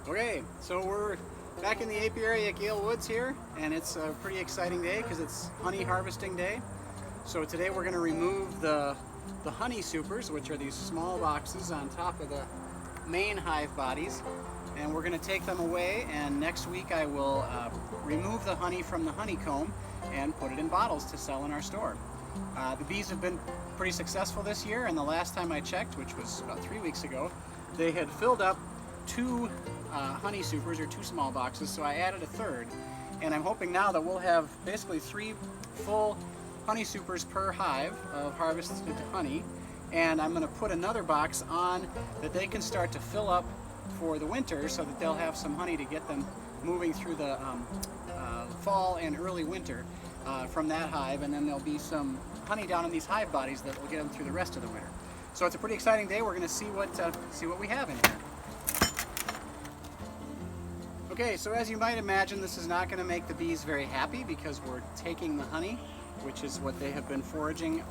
Okay, so we're back in the apiary at Gale Woods here, and it's a pretty exciting day because it's honey harvesting day. So today we're going to remove the honey supers, which are these small boxes on top of the main hive bodies, and we're going to take them away, and next week I will remove the honey from the honeycomb and put it in bottles to sell in our store. The bees have been pretty successful this year, and the last time I checked, which was about 3 weeks ago, they had filled up 2 honey supers, or 2 small boxes, so I added a third, and I'm hoping now that we'll have basically 3 full honey supers per hive of harvested honey, and I'm going to put another box on that they can start to fill up for the winter so that they'll have some honey to get them moving through the fall and early winter from that hive, and then there'll be some honey down in these hive bodies that will get them through the rest of the winter. So it's a pretty exciting day. We're going to see what we have in here. Okay, so as you might imagine, this is not going to make the bees very happy because we're taking the honey, which is what they have been foraging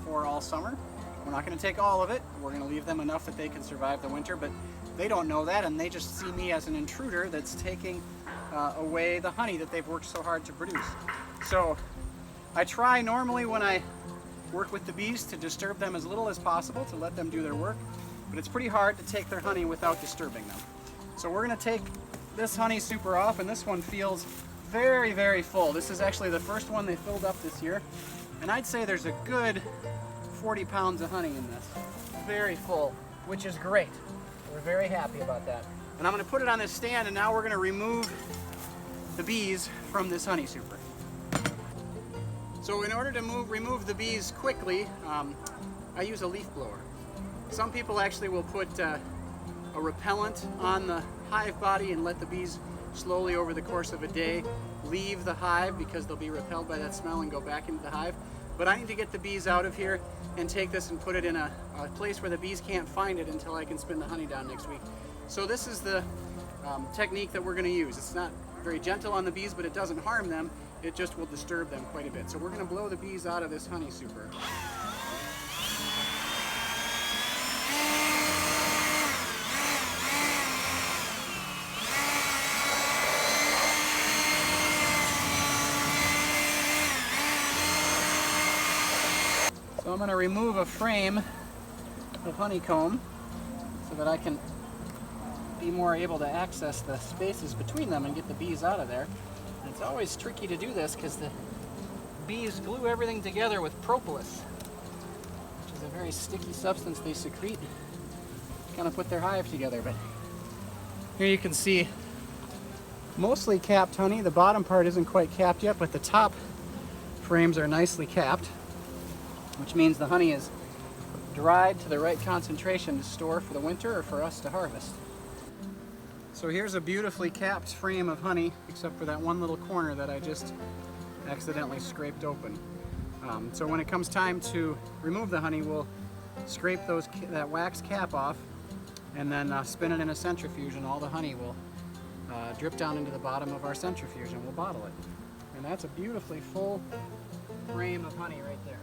for all summer. We're not going to take all of it. We're going to leave them enough that they can survive the winter, but they don't know that, and they just see me as an intruder that's taking away the honey that they've worked so hard to produce. So I try normally when I work with the bees to disturb them as little as possible, to let them do their work, but it's pretty hard to take their honey without disturbing them. So we're going to take this honey super off, and this one feels very, very full. This is actually the first one they filled up this year, and I'd say there's a good 40 pounds of honey in this. Very full, which is great. We're very happy about that. And I'm going to put it on this stand, and now we're going to remove the bees from this honey super. So in order to remove the bees quickly, I use a leaf blower. Some people actually will put a repellent on the hive body and let the bees slowly over the course of a day leave the hive because they'll be repelled by that smell and go back into the hive. But I need to get the bees out of here and take this and put it in a place where the bees can't find it until I can spin the honey down next week. So this is the technique that we're going to use. It's not very gentle on the bees, but it doesn't harm them. It just will disturb them quite a bit. So we're going to blow the bees out of this honey super. So I'm going to remove a frame of honeycomb so that I can be more able to access the spaces between them and get the bees out of there. And it's always tricky to do this because the bees glue everything together with propolis, which is a very sticky substance they secrete to kind of put their hive together. But here you can see mostly capped honey. The bottom part isn't quite capped yet, but the top frames are nicely capped, which means the honey is dried to the right concentration to store for the winter or for us to harvest. So here's a beautifully capped frame of honey, except for that one little corner that I just accidentally scraped open. So when it comes time to remove the honey, we'll scrape that wax cap off and then spin it in a centrifuge, and all the honey will drip down into the bottom of our centrifuge, and we'll bottle it. And that's a beautifully full frame of honey right there.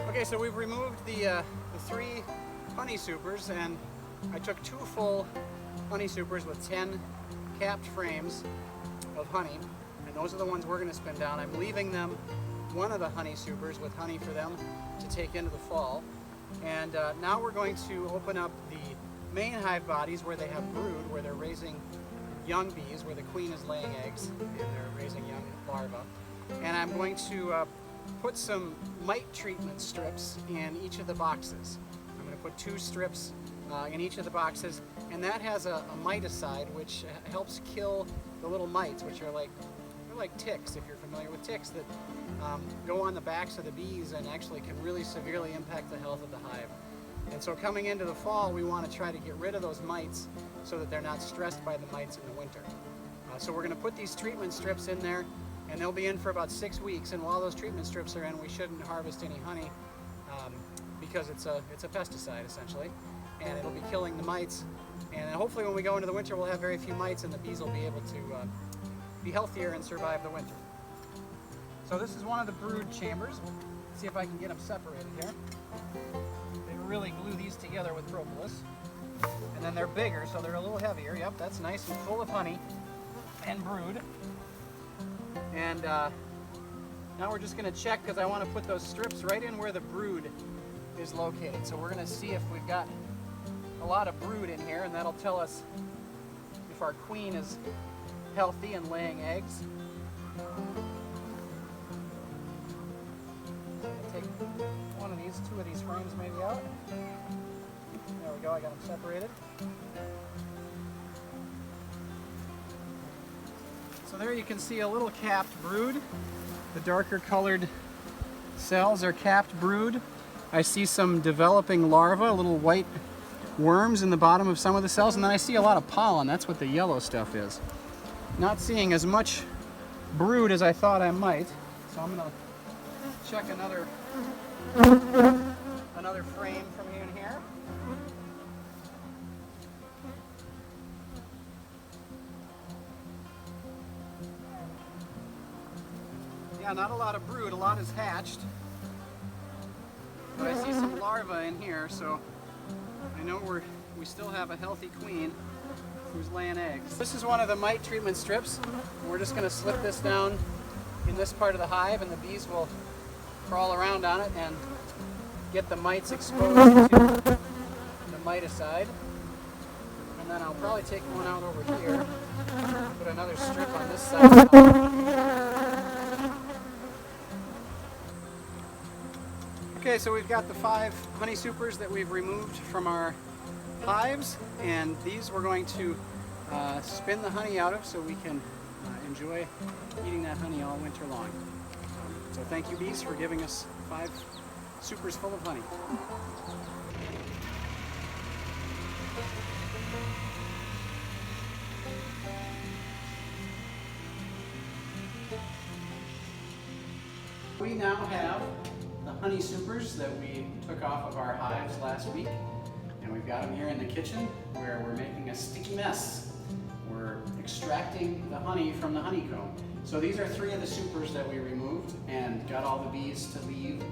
Okay, so we've removed the 3 honey supers, and I took 2 full honey supers with 10 capped frames of honey, and those are the ones we're going to spin down. I'm leaving them one of the honey supers with honey for them to take into the fall, and now we're going to open up the main hive bodies where they have brood, where they're raising young bees, where the queen is laying eggs and they're raising young larvae, and I'm going to put some mite treatment strips in each of the boxes. I'm going to put 2 strips in each of the boxes, and that has a miticide which helps kill the little mites, which are like ticks, if you're familiar with ticks, that go on the backs of the bees and actually can really severely impact the health of the hive. And so coming into the fall, we want to try to get rid of those mites so that they're not stressed by the mites in the winter. So we're going to put these treatment strips in there, and they'll be in for about 6 weeks, and while those treatment strips are in, we shouldn't harvest any honey because it's a pesticide essentially, and it'll be killing the mites, and hopefully when we go into the winter we'll have very few mites and the bees will be able to be healthier and survive the winter. So this is one of the brood chambers. Let's see if I can get them separated here. They really glue these together with propolis. And then they're bigger, so they're a little heavier. Yep, that's nice and full of honey and brood. And now we're just going to check, because I want to put those strips right in where the brood is located. So we're going to see if we've got a lot of brood in here, and that'll tell us if our queen is healthy and laying eggs. Take one of these, two of these frames maybe out. There we go, I got them separated. So there you can see a little capped brood. The darker colored cells are capped brood. I see some developing larvae, little white worms in the bottom of some of the cells, and then I see a lot of pollen. That's what the yellow stuff is. Not seeing as much brood as I thought I might, so I'm going to check another frame from in here. Yeah, not a lot of brood, a lot is hatched. But I see some larvae in here, so I know we still have a healthy queen who's laying eggs. This is one of the mite treatment strips. We're just going to slip this down in this part of the hive, and the bees will crawl around on it and get the mites exposed to the miticide. And then I'll probably take one out over here, put another strip on this side. Okay, so we've got the 5 honey supers that we've removed from our hives, and these we're going to spin the honey out of so we can enjoy eating that honey all winter long. So thank you, bees, for giving us 5 supers full of honey. We now have the honey supers that we took off of our hives last week, and we've got them here in the kitchen where we're making a sticky mess. We're extracting the honey from the honeycomb. So these are 3 of the supers that we removed and got all the bees to leave,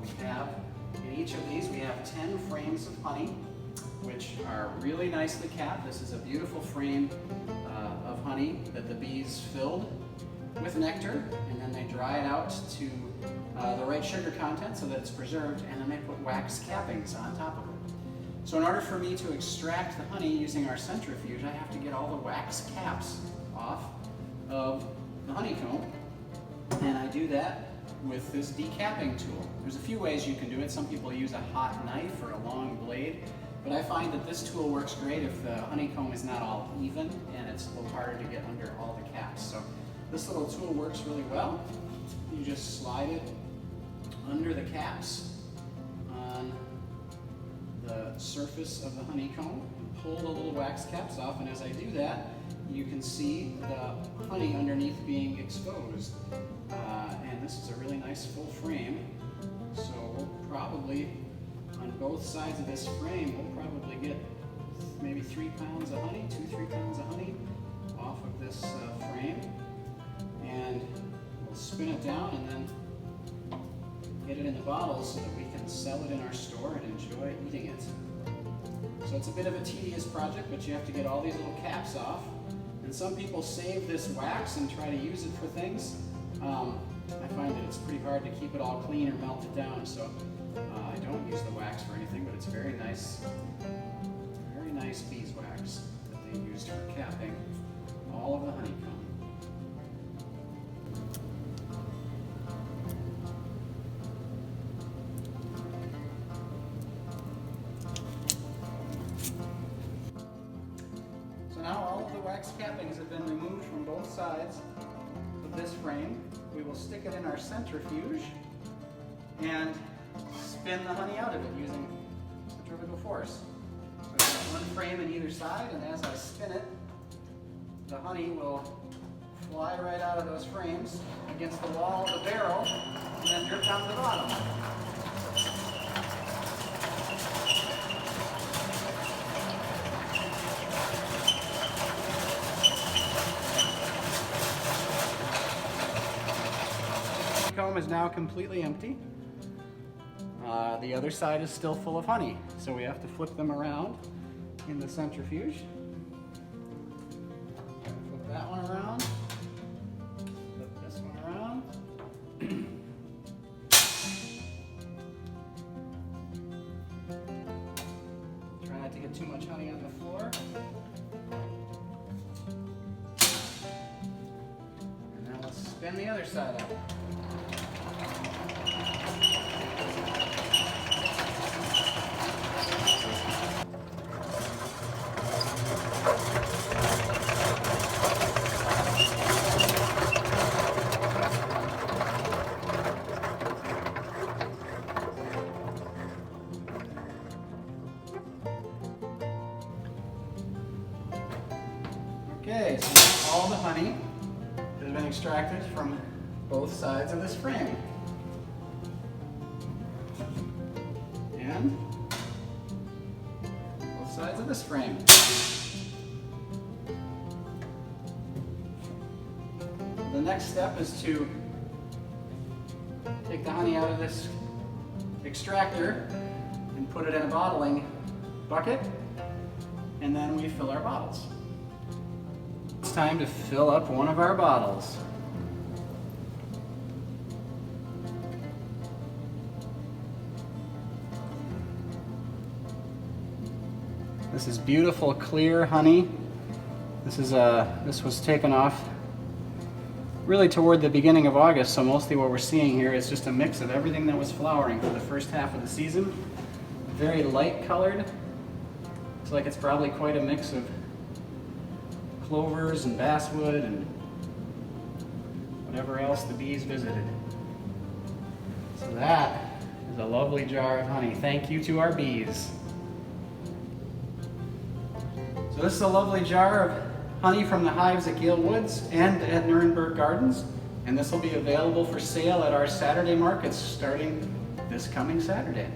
we have in each of these we have 10 frames of honey, which are really nicely capped. This is a beautiful frame of honey that the bees filled with nectar, and then they dry it out to the right sugar content so that it's preserved, and then they put wax cappings on top of it. So in order for me to extract the honey using our centrifuge, I have to get all the wax caps off of the honeycomb, and I do that with this decapping tool. There's a few ways you can do it. Some people use a hot knife or a long blade, but I find that this tool works great if the honeycomb is not all even and it's a little harder to get under all the caps. So this little tool works really well. You just slide it under the caps on the surface of the honeycomb and pull the little wax caps off, and as I do that, you can see the honey underneath being exposed. And this is a really nice full frame, so we'll probably, on both sides of this frame, we'll probably get maybe 3 pounds of honey, 2-3 pounds of honey off of this frame. And we'll spin it down and then get it in the bottles so that we can sell it in our store and enjoy eating it. So it's a bit of a tedious project, but you have to get all these little caps off. And some people save this wax and try to use it for things. I find that it's pretty hard to keep it all clean or melt it down, so I don't use the wax for anything, but it's very nice beeswax that they used for capping all of the honeycomb. So now all of the wax cappings have been removed from both sides of this frame. We will stick it in our centrifuge and spin the honey out of it using centrifugal force. So I've got one frame in either side, and as I spin it, the honey will fly right out of those frames against the wall of the barrel and then drip down to the bottom. is now completely empty. The other side is still full of honey, so we have to flip them around in the centrifuge. Flip that one around, flip this one around. Try not to get too much honey on the floor. And now let's spin the other side up. Okay, so all the honey has been extracted from both sides of this frame. And both sides of this frame. The next step is to take the honey out of this extractor and put it in a bottling bucket, and then we fill our bottles. It's time to fill up one of our bottles. This is beautiful, clear honey. This was taken off really toward the beginning of August, so mostly what we're seeing here is just a mix of everything that was flowering for the first half of the season. Very light colored. Looks like it's probably quite a mix of clovers and basswood and whatever else the bees visited. So that is a lovely jar of honey. Thank you to our bees. So this is a lovely jar of honey from the hives at Gale Woods and at Nuremberg Gardens, and this will be available for sale at our Saturday markets starting this coming Saturday.